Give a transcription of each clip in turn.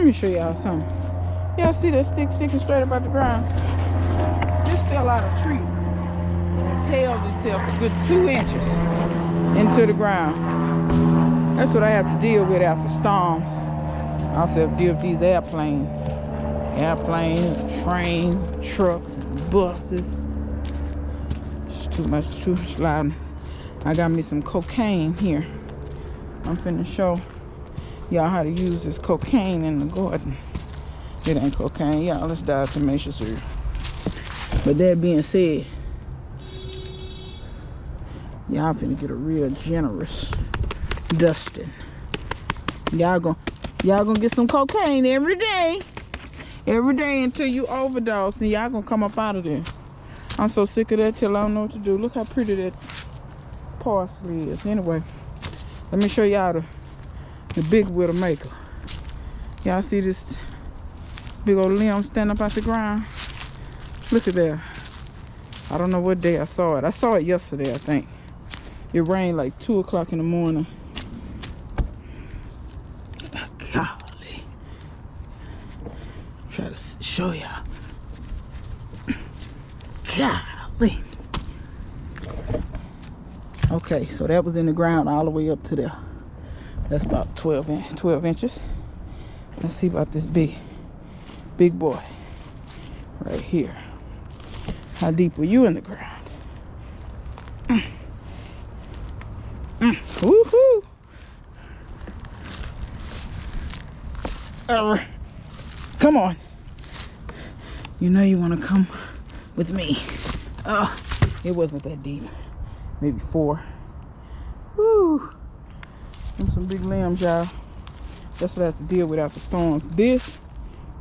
Let me show y'all something. Y'all see that stick sticking straight up out the ground? This fell out of a tree and impaled itself a good 2 inches into the ground. That's what I have to deal with after storms. I also have to deal with these airplanes, trains, trucks, and buses. It's too much loudness. I got me some cocaine here. I'm finna show y'all how to use this cocaine in the garden. It ain't cocaine, y'all. Let's diatomaceous syrup. But that being said, y'all finna get a real generous dusting. Y'all gonna get some cocaine every day until you overdose, and y'all gonna come up out of there. I'm so sick of that till I don't know what to do. Look how pretty that parsley is. Anyway, let me show y'all the big Widowmaker. Y'all see this big old limb stand up out the ground? Look at that. I don't know what day I saw it. I saw it yesterday, I think. It rained like 2 o'clock in the morning. Golly. Try to show y'all. Golly. Okay, so that was in the ground all the way up to there. That's about 12 inches. Let's see about this big boy right here. How deep were you in the ground? Woohoo! Come on. You know you want to come with me. Oh, it wasn't that deep. Maybe 4. Woo! And some big limbs, y'all. That's what I have to deal with after storms. This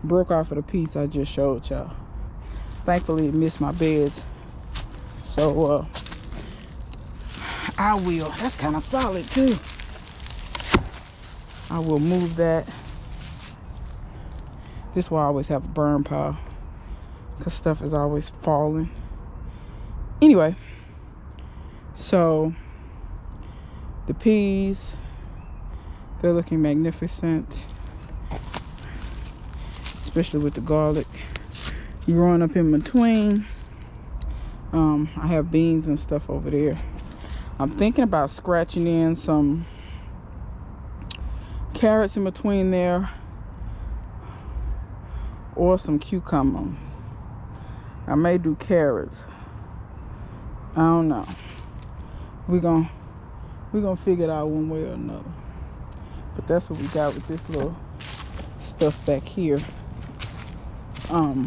broke off of the piece I just showed y'all. Thankfully, it missed my beds. So, I will. That's kind of solid, too. I will move that. This will always have a burn pile, because stuff is always falling. Anyway, so the peas, they're looking magnificent, especially with the garlic growing up in between. I have beans and stuff over there. I'm thinking about scratching in some carrots in between there, or some cucumber. I may do carrots. I don't know. We're gonna figure it out one way or another. But that's what we got with this little stuff back here. I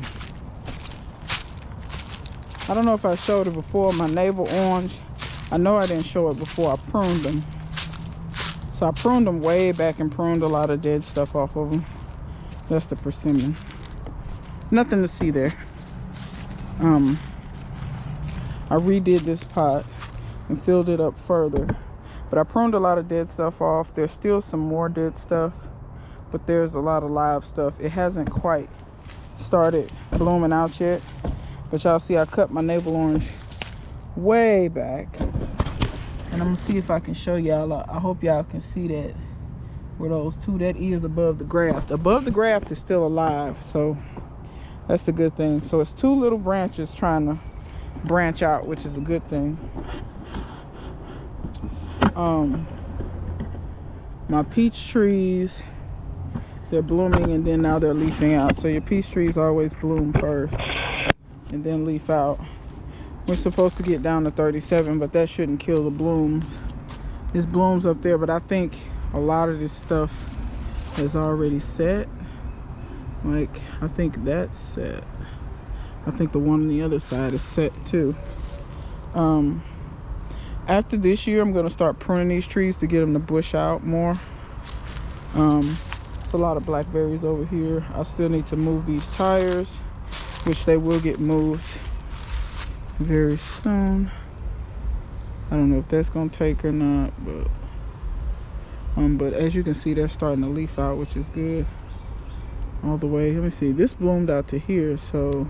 don't know if I showed it before. My navel orange, I know I didn't show it before. I pruned them. So I pruned them way back and pruned a lot of dead stuff off of them. That's the persimmon. Nothing to see there. I redid this pot and filled it up further, but I pruned a lot of dead stuff off. There's still some more dead stuff, but there's a lot of live stuff. It hasn't quite started blooming out yet, but y'all see I cut my navel orange way back, and I'm gonna see if I can show y'all. I hope y'all can see that where those two, that is above the graft. Above the graft is still alive, so that's the good thing. So it's 2 little branches trying to branch out, which is a good thing. My peach trees, they're blooming and then now they're leafing out. So your peach trees always bloom first and then leaf out. We're supposed to get down to 37, but that shouldn't kill the blooms. There's blooms up there, but I think a lot of this stuff is already set. Like, I think that's set. I think the one on the other side is set too. After this year, I'm gonna start pruning these trees to get them to bush out more. It's a lot of blackberries over here. I still need to move these tires, which they will get moved very soon. I don't know if that's gonna take or not, but as you can see, they're starting to leaf out, which is good. All the way, let me see, this bloomed out to here, so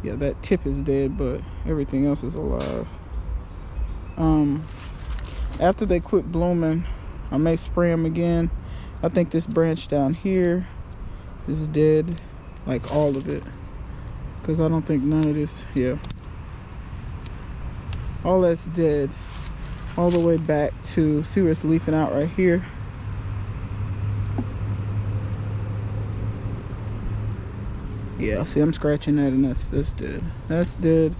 yeah, that tip is dead, but everything else is alive. After they quit blooming, I may spray them again. I think this branch down here is dead, like all of it, because I don't think none of this, yeah, all that's dead all the way back to, see where it's leafing out right here. Yeah, see, I'm scratching that, and that's dead. That's dead.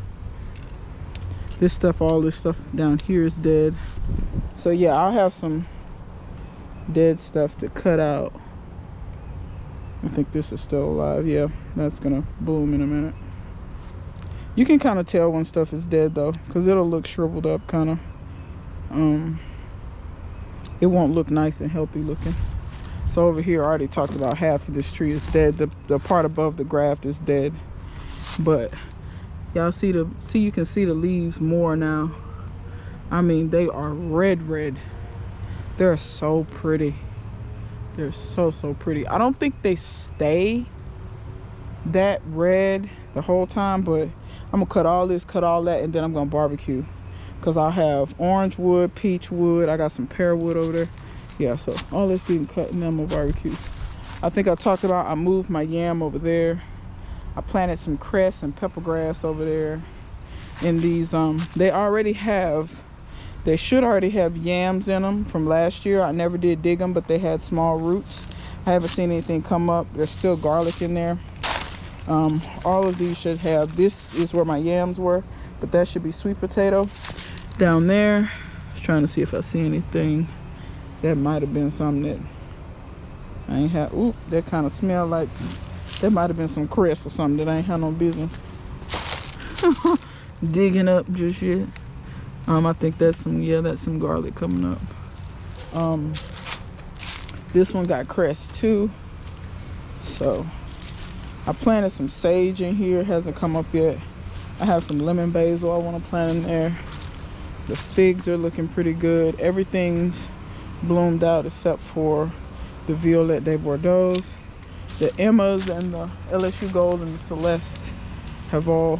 This stuff, all this stuff down here is dead. So yeah, I'll have some dead stuff to cut out. I think this is still alive. Yeah, that's gonna bloom in a minute. You can kind of tell when stuff is dead though, because it'll look shriveled up kind of. It won't look nice and healthy looking. So over here, I already talked about half of this tree is dead. The part above the graft is dead. But y'all see you can see the leaves more now. I mean, they are red. They're so pretty. They're so pretty. I don't think they stay that red the whole time, but I'm gonna cut all this, cut all that, and then I'm gonna barbecue. Cause I'll have orange wood, peach wood. I got some pear wood over there. Yeah, so all this being cut and then I'm gonna barbecue. I think I talked about, I moved my yam over there. I planted some cress and pepper grass over there. And these, they should already have yams in them from last year. I never did dig them, but they had small roots. I haven't seen anything come up. There's still garlic in there. All of these should have, this is where my yams were, but that should be sweet potato. Down there, I was trying to see if I see anything. That might have been something that I ain't had. Oop, that kind of smelled like, that might have been some cress or something that I ain't had no business digging up just yet. I think that's some, yeah, that's some garlic coming up. This one got cress too. So I planted some sage in here, it hasn't come up yet. I have some lemon basil I want to plant in there. The figs are looking pretty good. Everything's bloomed out except for the Violette de Bordeaux. The Emmas and the LSU Gold and the Celeste have all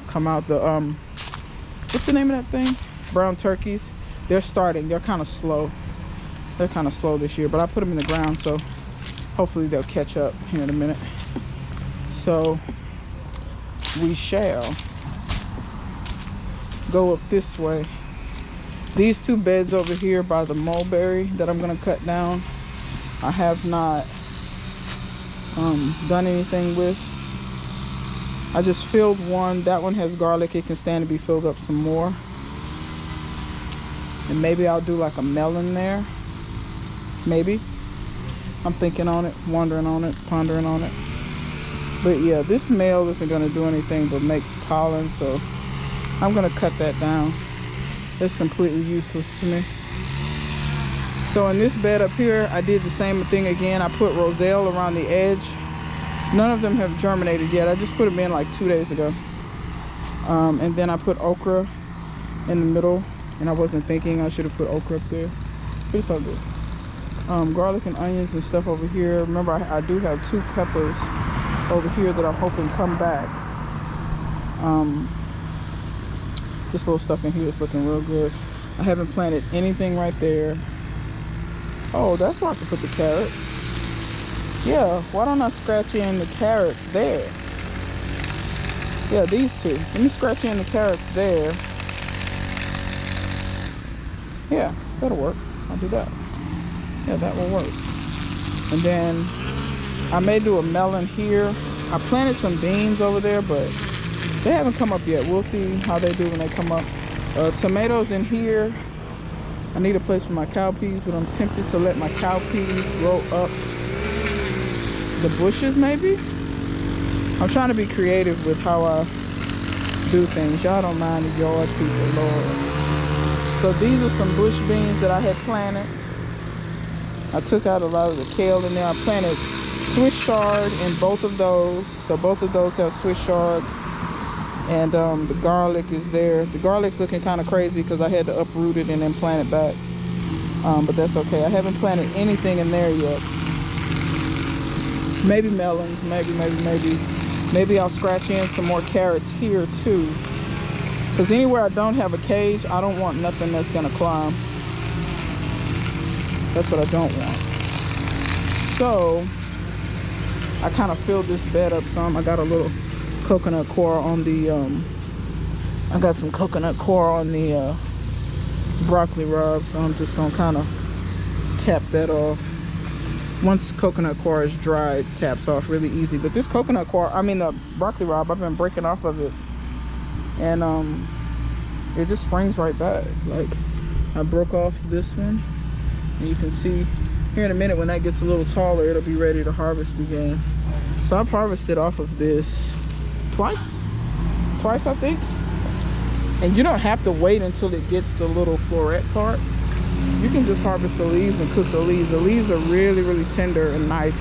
come out. The what's the name of that thing? Brown turkeys. They're starting. They're kind of slow. They're kind of slow this year, but I put them in the ground, so hopefully they'll catch up here in a minute. So we shall go up this way. These two beds over here by the mulberry that I'm gonna cut down, I have not done anything with. I just filled one. That one has garlic. It can stand to be filled up some more. And maybe I'll do like a melon there. Maybe. I'm thinking on it, wondering on it, pondering on it. But yeah, this male isn't gonna do anything but make pollen, so I'm gonna cut that down. It's completely useless to me. So in this bed up here, I did the same thing again. I put roselle around the edge. None of them have germinated yet. I just put them in like 2 days ago. And then I put okra in the middle, and I wasn't thinking I should have put okra up there. But it's all good. Garlic and onions and stuff over here. Remember, I do have 2 peppers over here that I'm hoping come back. This little stuff in here is looking real good. I haven't planted anything right there. Oh, that's where I can put the carrots. Yeah, why don't I scratch in the carrots there? Yeah, these two. Let me scratch in the carrots there. Yeah, that'll work. I'll do that. Yeah, that will work. And then I may do a melon here. I planted some beans over there, but they haven't come up yet. We'll see how they do when they come up. Tomatoes in here. I need a place for my cowpeas, but I'm tempted to let my cowpeas grow up the bushes maybe. I'm trying to be creative with how I do things. Y'all don't mind the yard people, Lord. So these are some bush beans that I had planted. I took out a lot of the kale in there. I planted Swiss chard in both of those. So both of those have Swiss chard. And the garlic is there. The garlic's looking kind of crazy because I had to uproot it and then plant it back. But that's okay. I haven't planted anything in there yet. Maybe melons, maybe I'll scratch in some more carrots here too. Because anywhere I don't have a cage, I don't want nothing that's gonna climb. That's what I don't want. So I kind of filled this bed up some. I got a little coconut coir on the I got some coconut coir on the broccoli rabe, so I'm just gonna kind of tap that off. Once coconut coir is dry, it taps off really easy. But this coconut coir, I mean the broccoli rabe, I've been breaking off of it, and it just springs right back. Like, I broke off this one, and you can see here in a minute when that gets a little taller, it'll be ready to harvest again. So I've harvested off of this twice I think. And you don't have to wait until it gets the little floret part. You can just harvest the leaves and cook the leaves. The leaves are really, really tender and nice.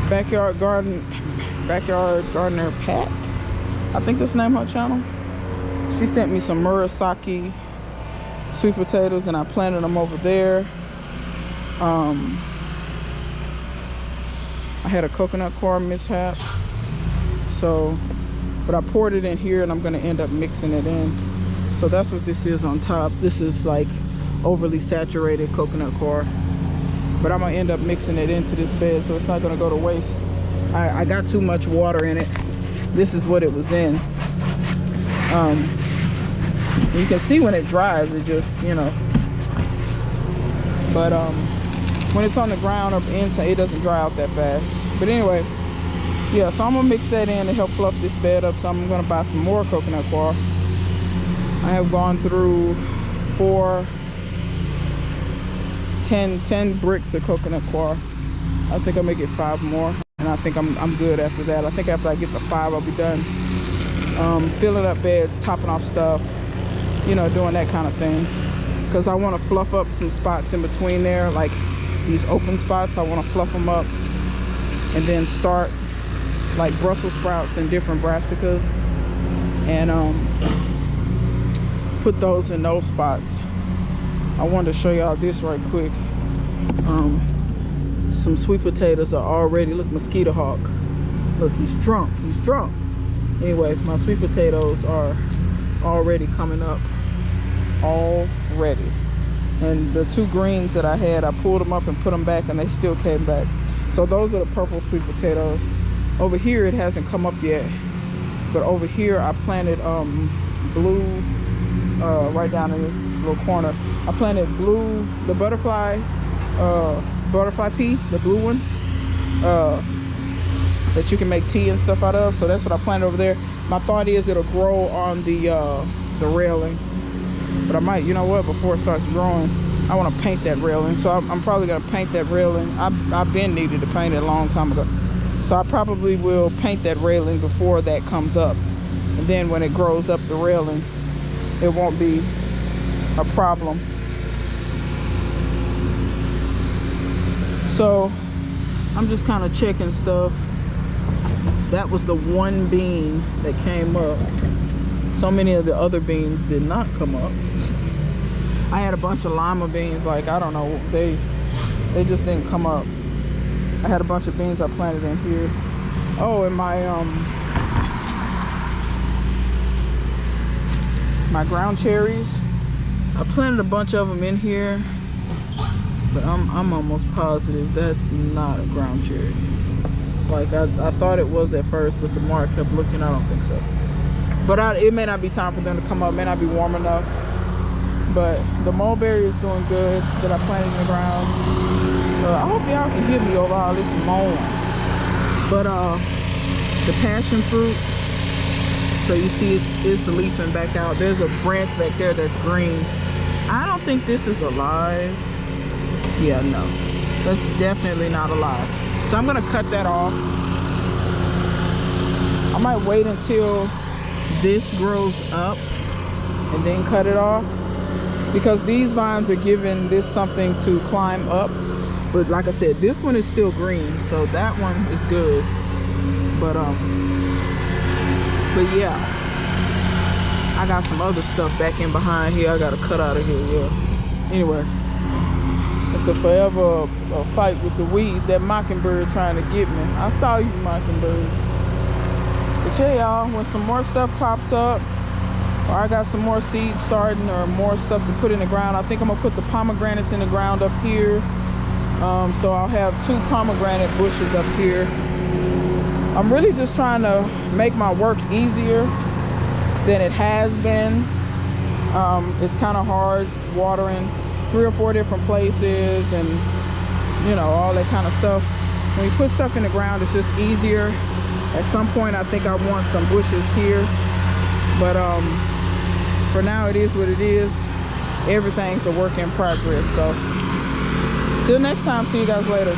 Backyard Gardener Pat, I think that's the name of her channel. She sent me some Murasaki sweet potatoes, and I planted them over there. I had a coconut coir mishap, so but I poured it in here, and I'm going to end up mixing it in. So that's what this is on top. This is like overly saturated coconut coir, but I'm going to end up mixing it into this bed, so it's not going to go to waste. I got too much water in it. This is what it was in. You can see when it dries, it just, you know, but when it's on the ground or inside, it doesn't dry out that fast. But anyway, yeah, so I'm gonna mix that in to help fluff this bed up. So I'm gonna buy some more coconut coir. I have gone through 10 bricks of coconut coir. I think I'll make it 5 more, and I think I'm good after that. I think after I get the 5, I'll be done. Filling up beds, topping off stuff, you know, doing that kind of thing. Because I want to fluff up some spots in between there, like these open spots. I want to fluff them up and then start like Brussels sprouts and different brassicas, and put those in those spots. I wanted to show y'all this right quick. Some sweet potatoes are already, look, Mosquito Hawk. Look, he's drunk. Anyway, my sweet potatoes are already coming up already. And the 2 greens that I had, I pulled them up and put them back, and they still came back. So those are the purple sweet potatoes. Over here it hasn't come up yet, but over here I planted blue, right down in this little corner. I planted blue, the butterfly pea, the blue one, that you can make tea and stuff out of. So that's what I planted over there. My thought is it'll grow on the railing, but I might, you know what, before it starts growing, I want to paint that railing. So I'm probably gonna paint that railing. I've been needed to paint it a long time ago, so I probably will paint that railing before that comes up, and then when it grows up the railing, it won't be a problem. So I'm just kind of checking stuff. That was the one bean that came up. So many of the other beans did not come up. I had a bunch of lima beans, like, I don't know, they just didn't come up. I had a bunch of beans I planted in here. Oh, and my ground cherries, I planted a bunch of them in here, but I'm almost positive that's not a ground cherry. Like, I thought it was at first, but the more I kept looking, I don't think so. But it may not be time for them to come up, may not be warm enough. But the mulberry is doing good that I planted in the ground. I hope y'all can hear me over all this mowing. But the passion fruit, so you see it's leafing back out. There's a branch back there that's green. I don't think this is alive. Yeah, no, that's definitely not alive. So I'm gonna cut that off. I might wait until this grows up and then cut it off, because these vines are giving this something to climb up. But like I said, this one is still green, so that one is good. But yeah, I got some other stuff back in behind here I gotta cut out of here. Yeah, anyway, it's a forever fight with the weeds. That mockingbird trying to get me. I saw you, mockingbird. But yeah, y'all, when some more stuff pops up, or I got some more seeds starting, or more stuff to put in the ground, I think I'm gonna put the pomegranates in the ground up here. So I'll have 2 pomegranate bushes up here. I'm really just trying to make my work easier than it has been. It's kind of hard watering 3 or 4 different places and, you know, all that kind of stuff. When you put stuff in the ground, it's just easier. At some point, I think I want some bushes here. But for now, it is what it is. Everything's a work in progress. So, till next time, see you guys later.